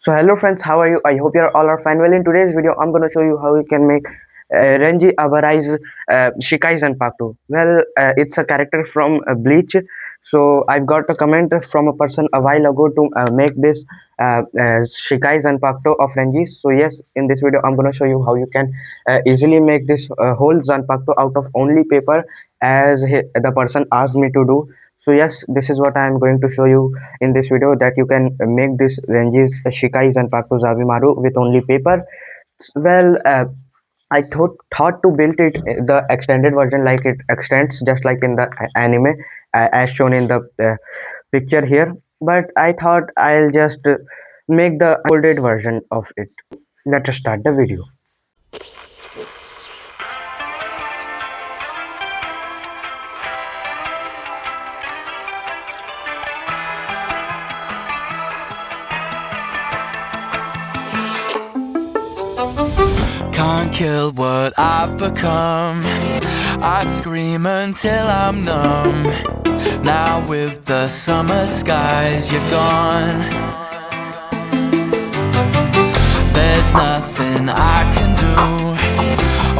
So hello friends, how are you? I hope you all are fine. Well, in today's video, I'm going to show you how you can make Renji Abarai's Shikai Zanpakuto. Well, it's a character from Bleach. So I've got a comment from a person a while ago to make this Shikai Zanpakuto of Renji. So yes, in this video, I'm going to show you how you can easily make this whole Zanpakuto out of only paper as the person asked me to do. So yes, this is what I am going to show you in this video, that you can make this Renji's Shikai Zanpakuto Zabimaru with only paper. Well, I thought to build it the extended version, like it extends just like in the anime as shown in the picture here. But I thought I'll just make the unfolded version of it. Let us start the video. Can't kill what I've become. I scream until I'm numb. Now with the summer skies, you're gone. There's nothing I can do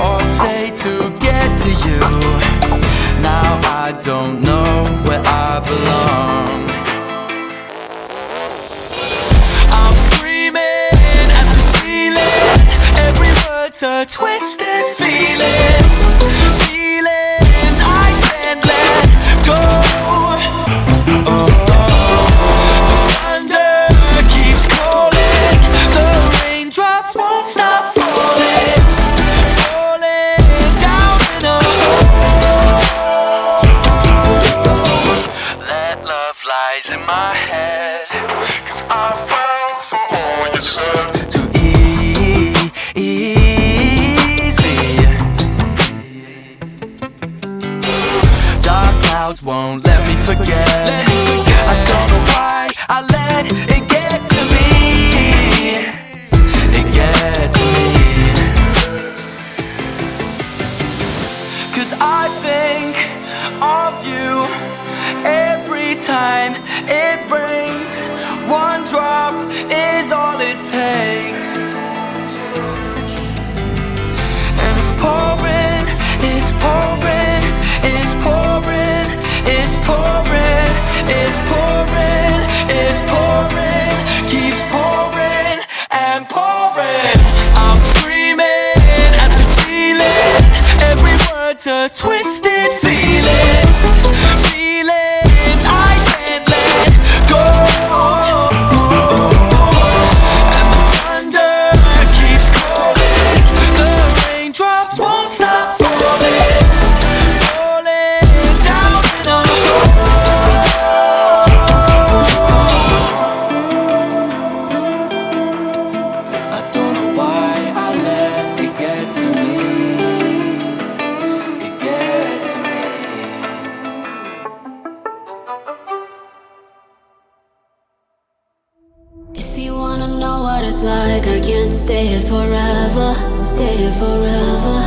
or say to get to you. Now I don't know where I belong. I'm screaming at the ceiling. Every word's a twisted feeling. Feelings I can't let go. Oh, the thunder keeps calling. The raindrops won't stop falling. Falling down in a hole. Let love lies in my head, 'cause I fell for all you said. Too easy. Dark clouds won't let me forget. I don't know why I let it get to me. It get to me. 'Cause I think of you every time it rains. One drop is all it takes. And it's pouring, it's pouring, it's pouring, it's pouring, it's pouring, it's pouring, keeps pouring and pouring. I'm screaming at the ceiling. Every word's a twisted feeling. Feelings I can't let go. And the thunder keeps calling. The raindrops won't stop falling. Falling down in a hole. I don't know why I let it get to me. It get to me. If you wanna know what it's like, I can't stay here forever. Stay here forever.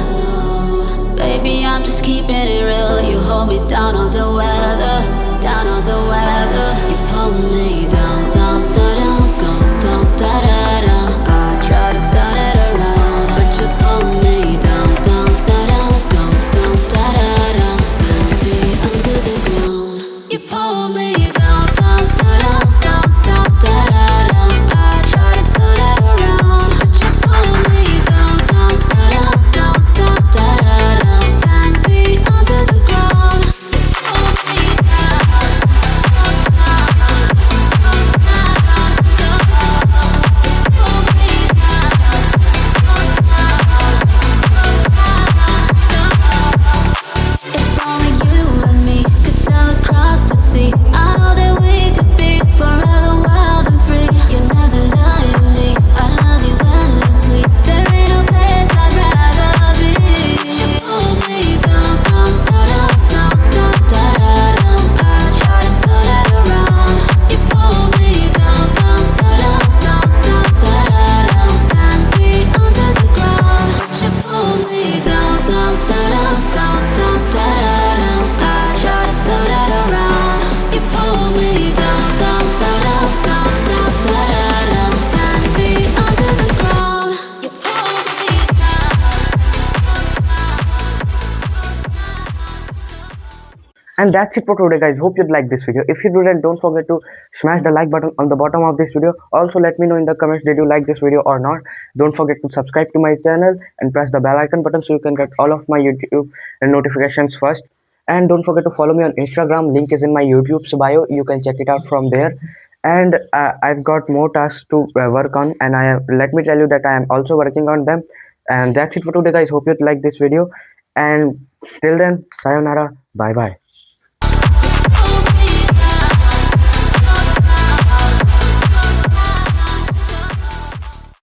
Baby, I'm just keeping it real. You hold me down on the weather. Down on the weather. You pull me down, down, down, down, down, down, down, down. I try to turn it around, but you pull me down, down, down, down, down, down, down, down. 10 feet under the ground. You pull me down, down, down, down, down, down, down. I try to turn it around, but you pull me down, down, down, down, down, down. 10 feet under the ground. You pull me down, down, down, down. And that's it for today, guys. Hope you'd like this video. If you did, don't forget to smash the like button on the bottom of this video. Also, let me know in the comments, did you like this video or not. Don't forget to subscribe to my channel and press the bell icon button so you can get all of my YouTube notifications first. And don't forget to follow me on Instagram. Link is in my YouTube's bio. You can check it out from there. And I've got more tasks to work on, and let me tell you that I am also working on them. And that's it for today, guys. Hope you like this video. And till then, sayonara, bye bye.